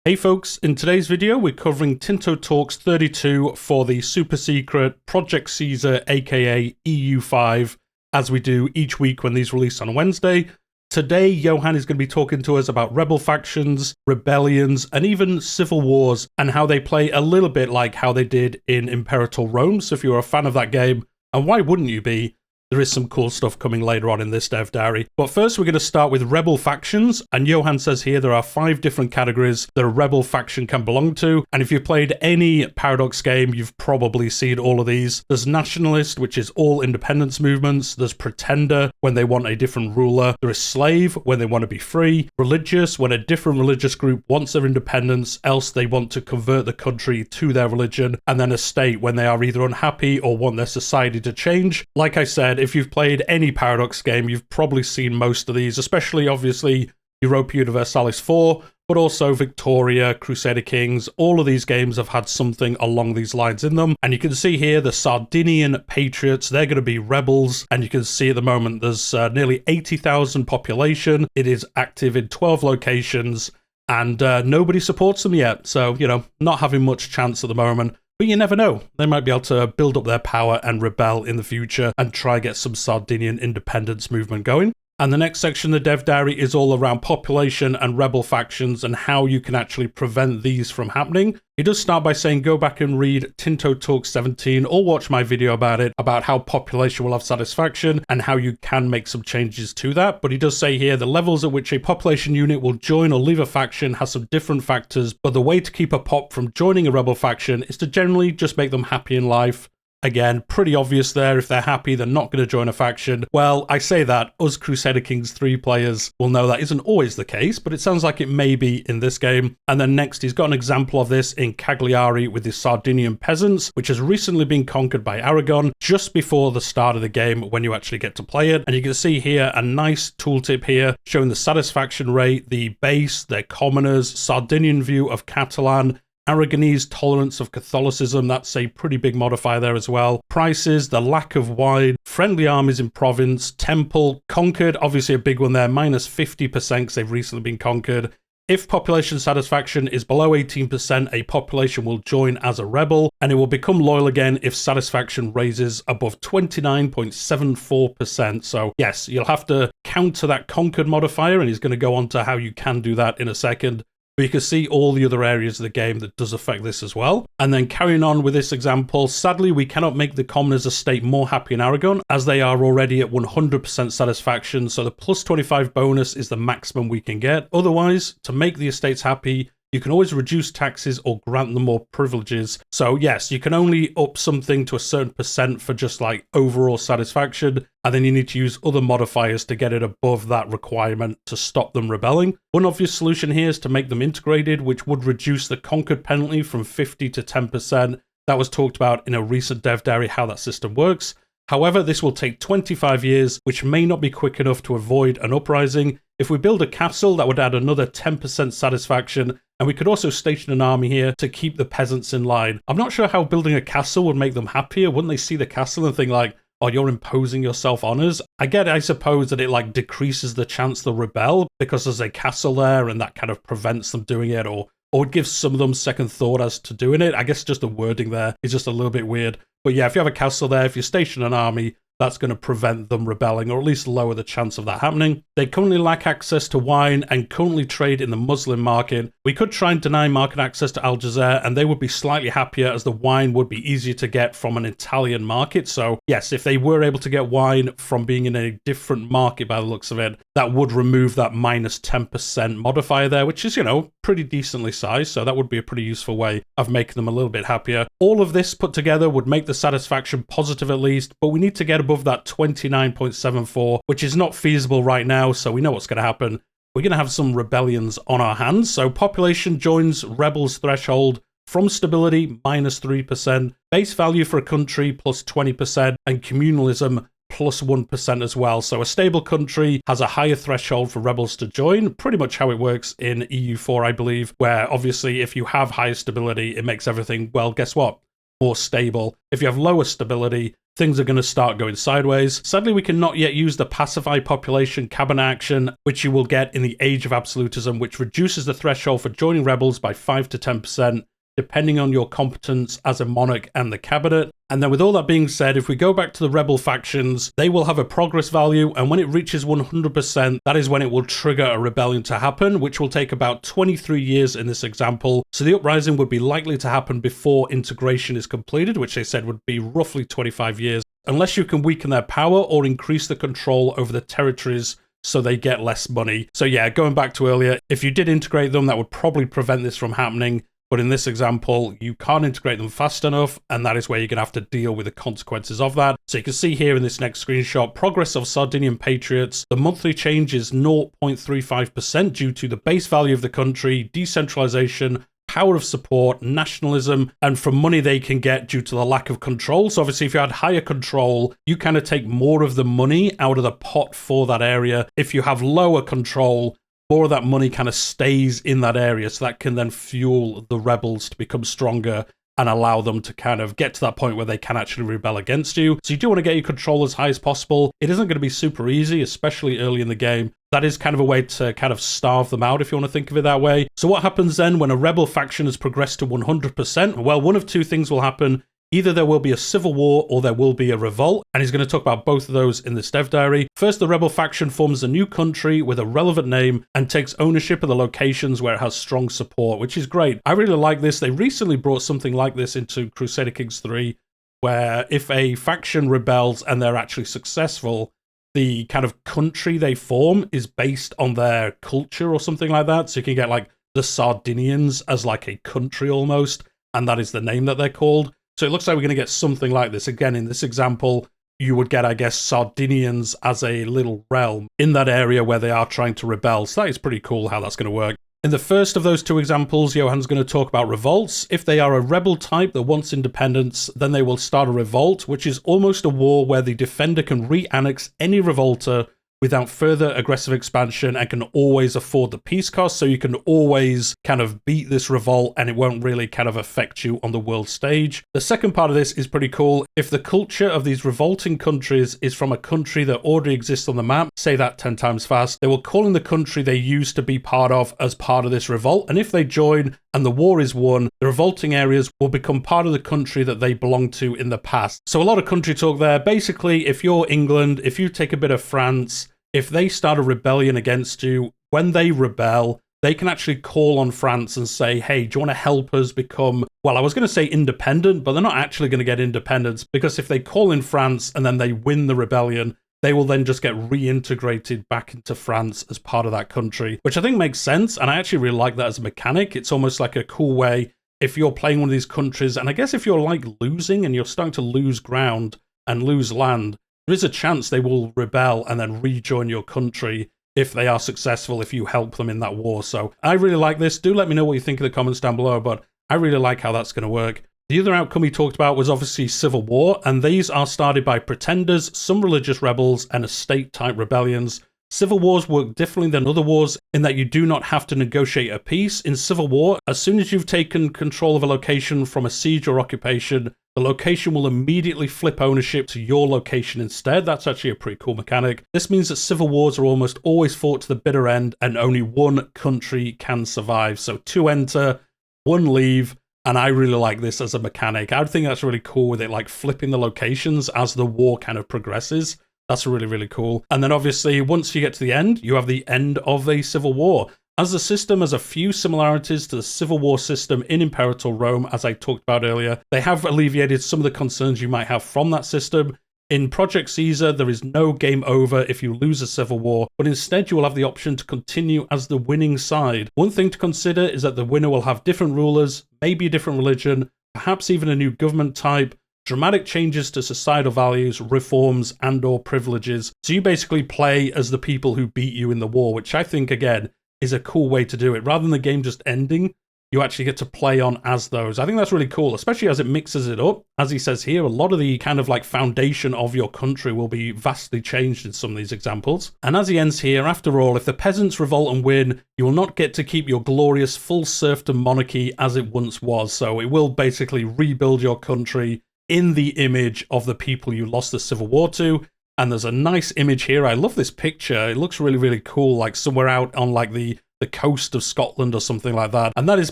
Hey folks, in today's video we're covering Tinto Talks 32 for the super secret Project Caesar aka EU5, as we do each week when these release on a Wednesday. Today Johan is going to be talking to us about rebel factions, rebellions, and even civil wars, and how they play a little bit like how they did in Imperator Rome. So if you're a fan of that game, and why wouldn't you be, there is some cool stuff coming later on in this dev diary. But first we're going to start with rebel factions, and Johan says here there are 5 different categories that a rebel faction can belong to, and if you've played any Paradox game you've probably seen all of these. There's nationalist, which is all independence movements. There's pretender, when they want a different ruler. There is slave, when they want to be free. Religious, when a different religious group wants their independence, else they want to convert the country to their religion. And then a state, when they are either unhappy or want their society to change. Like I said, if you've played any Paradox game, you've probably seen most of these, especially obviously Europa Universalis 4, but also Victoria, Crusader Kings. All of these games have had something along these lines in them. And you can see here the Sardinian Patriots, they're going to be rebels. And you can see at the moment there's nearly 80,000 population. It is active in 12 locations and nobody supports them yet. So, you know, not having much chance at the moment. But you never know. They might be able to build up their power and rebel in the future and try get some Sardinian independence movement going. And the next section of the dev diary is all around population and rebel factions and how you can actually prevent these from happening. He does start by saying go back and read Tinto Talks 17 or watch my video about it, about how population will have satisfaction and how you can make some changes to that. But he does say here the levels at which a population unit will join or leave a faction has some different factors, but the way to keep a pop from joining a rebel faction is to generally just make them happy in life. Again, pretty obvious there. If they're happy, they're not going to join a faction. Well, I say that, us Crusader Kings 3 players will know that isn't always the case, but it sounds like it may be in this game. And then next, he's got an example of this in Cagliari with the Sardinian peasants, which has recently been conquered by Aragon just before the start of the game when you actually get to play it. And you can see here a nice tooltip here showing the satisfaction rate, the base, their commoners, Sardinian view of Catalan, Aragonese tolerance of Catholicism, that's a pretty big modifier there as well. Prices, the lack of wine, friendly armies in province, temple, conquered, obviously a big one there, minus 50% because they've recently been conquered. If population satisfaction is below 18%, a population will join as a rebel, and it will become loyal again if satisfaction raises above 29.74%. So yes, you'll have to counter that conquered modifier, and he's going to go on to how you can do that in a second. But you can see all the other areas of the game that does affect this as well. And then carrying on with this example, sadly we cannot make the commoners estate more happy in Aragon, as they are already at 100% satisfaction, so the plus 25 bonus is the maximum we can get. Otherwise, to make the estates happy, you can always reduce taxes or grant them more privileges. So yes, you can only up something to a certain percent for just like overall satisfaction, and then you need to use other modifiers to get it above that requirement to stop them rebelling. One obvious solution here is to make them integrated, which would reduce the conquered penalty from 50 to 10%. That was talked about in a recent dev diary how that system works. However, this will take 25 years, which may not be quick enough to avoid an uprising. If we build a castle, that would add another 10% satisfaction, and we could also station an army here to keep the peasants in line. I'm not sure how building a castle would make them happier. Wouldn't they see the castle and think like, oh, you're imposing yourself honors? I get it, I suppose, that it like decreases the chance they'll rebel because there's a castle there and that kind of prevents them doing it, or it gives some of them second thought as to doing it. I guess just the wording there is just a little bit weird. But yeah, if you have a castle there, if you station an army, that's going to prevent them rebelling, or at least lower the chance of that happening. They currently lack access to wine and currently trade in the Muslim market. We could try and deny market access to Algeria, and they would be slightly happier as the wine would be easier to get from an Italian market. So yes, if they were able to get wine from being in a different market by the looks of it, that would remove that minus 10% modifier there, which is, you know, pretty decently sized. So that would be a pretty useful way of making them a little bit happier. All of this put together would make the satisfaction positive at least, but we need to get above that 29.74, which is not feasible right now, so we know what's going to happen. We're going to have some rebellions on our hands. So population joins rebels threshold from stability minus 3%, base value for a country plus 20%, and communalism plus 1% as well. So a stable country has a higher threshold for rebels to join, pretty much how it works in EU4, I believe, where obviously if you have higher stability, it makes everything, well, guess what? More stable. If you have lower stability, things are going to start going sideways. Sadly, we cannot yet use the pacify population cabinet action, which you will get in the Age of Absolutism, which reduces the threshold for joining rebels by 5 to 10%, depending on your competence as a monarch and the cabinet. And then with all that being said, if we go back to the rebel factions, they will have a progress value, and when it reaches 100%, that is when it will trigger a rebellion to happen, which will take about 23 years in this example. So the uprising would be likely to happen before integration is completed, which they said would be roughly 25 years, unless you can weaken their power or increase the control over the territories so they get less money. So yeah, going back to earlier, if you did integrate them, that would probably prevent this from happening. But in this example, you can't integrate them fast enough, and that is where you're going to have to deal with the consequences of that. So you can see here in this next screenshot, progress of Sardinian patriots. The monthly change is 0.35% due to the base value of the country, decentralization, power of support, nationalism, and from money they can get due to the lack of control. So obviously, if you had higher control, you kind of take more of the money out of the pot for that area. If you have lower control, more of that money kind of stays in that area, so that can then fuel the rebels to become stronger and allow them to kind of get to that point where they can actually rebel against you. So you do want to get your control as high as possible. It isn't going to be super easy, especially early in the game. That is kind of a way to kind of starve them out, if you want to think of it that way. So what happens then when a rebel faction has progressed to 100%? Well, one of two things will happen. Either there will be a civil war or there will be a revolt, and he's going to talk about both of those in this dev diary. First, the rebel faction forms a new country with a relevant name and takes ownership of the locations where it has strong support, which is great. I really like this. They recently brought something like this into Crusader Kings 3, where if a faction rebels and they're actually successful, the kind of country they form is based on their culture or something like that. So you can get like the Sardinians as like a country almost, and that is the name that they're called. So it looks like we're going to get something like this. Again, in this example, you would get, I guess, Sardinians as a little realm in that area where they are trying to rebel. So that is pretty cool how that's going to work. In the first of those two examples, Johan's going to talk about revolts. If they are a rebel type that wants independence, then they will start a revolt, which is almost a war where the defender can re-annex any revolter without further aggressive expansion and can always afford the peace cost, so you can always kind of beat this revolt and it won't really kind of affect you on the world stage. The second part of this is pretty cool. If the culture of these revolting countries is from a country that already exists on the map, say that 10 times fast, they will call in the country they used to be part of as part of this revolt, and if they join and the war is won, the revolting areas will become part of the country that they belonged to in the past. So a lot of country talk there. Basically, if you're England, if you take a bit of France, if they start a rebellion against you, when they rebel, they can actually call on France and say, hey, do you want to help us become, well, I was going to say independent, but they're not actually going to get independence, because if they call in France and then they win the rebellion, they will then just get reintegrated back into France as part of that country, which I think makes sense. And I actually really like that as a mechanic. It's almost like a cool way if you're playing one of these countries. And I guess if you're like losing and you're starting to lose ground and lose land, there is a chance they will rebel and then rejoin your country if they are successful, if you help them in that war. So I really like this. Do let me know what you think in the comments down below, but I really like how that's going to work. The other outcome he talked about was obviously civil war, and these are started by pretenders, some religious rebels, and estate-type rebellions. Civil wars work differently than other wars in that you do not have to negotiate a peace. In civil war, as soon as you've taken control of a location from a siege or occupation, the location will immediately flip ownership to your location instead. That's actually a pretty cool mechanic. This means that civil wars are almost always fought to the bitter end, and only one country can survive. So 2 enter, 1 leave. And I really like this as a mechanic. I think that's really cool with it, like flipping the locations as the war kind of progresses. That's really, really cool. And then obviously, once you get to the end, you have the end of a civil war. As the system has a few similarities to the civil war system in Imperator Rome, as I talked about earlier, they have alleviated some of the concerns you might have from that system. In Project Caesar, there is no game over if you lose a civil war, but instead you will have the option to continue as the winning side. One thing to consider is that the winner will have different rulers, maybe a different religion, perhaps even a new government type, dramatic changes to societal values, reforms, and/or privileges. So you basically play as the people who beat you in the war, which I think, again, is a cool way to do it. Rather than the game just ending, you actually get to play on as those. I think that's really cool, especially as it mixes it up. As he says here, a lot of the kind of like foundation of your country will be vastly changed in some of these examples. And as he ends here, after all, if the peasants revolt and win, you will not get to keep your glorious full serfdom monarchy as it once was. So it will basically rebuild your country in the image of the people you lost the civil war to. And there's a nice image here. I love this picture. It looks really, really cool, like somewhere out on like the coast of Scotland or something like that. And that is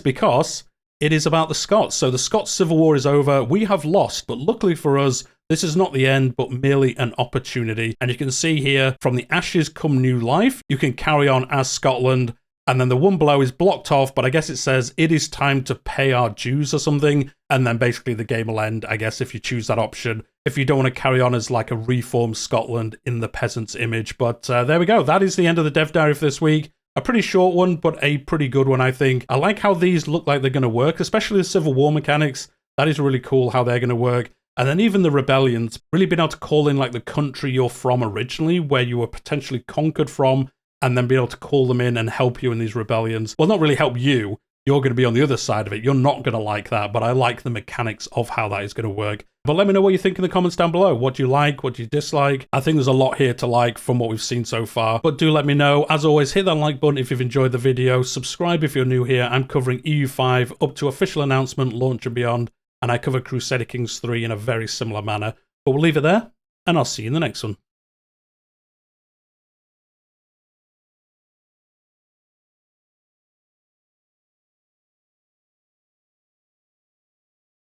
because it is about the Scots. So the Scots Civil War is over. We have lost, but luckily for us, this is not the end, but merely an opportunity. And you can see here, from the ashes come new life. You can carry on as Scotland. And then the one below is blocked off, but I guess it says it is time to pay our dues or something. And then basically the game will end, I guess, if you choose that option. If you don't want to carry on as like a reformed Scotland in the peasant's image. But there we go. That is the end of the dev diary for this week. A pretty short one, but a pretty good one, I think. I like how these look like they're going to work, especially the Civil War mechanics. That is really cool how they're going to work. And then even the rebellions, really being able to call in like the country you're from originally, where you were potentially conquered from, and then be able to call them in and help you in these rebellions. Well, not really help you. You're going to be on the other side of it. You're not going to like that, but I like the mechanics of how that is going to work. But let me know what you think in the comments down below. What do you like? What do you dislike? I think there's a lot here to like from what we've seen so far. But do let me know. As always, hit that like button if you've enjoyed the video. Subscribe if you're new here. I'm covering EU5 up to official announcement, launch and beyond. And I cover Crusader Kings 3 in a very similar manner. But we'll leave it there, and I'll see you in the next one.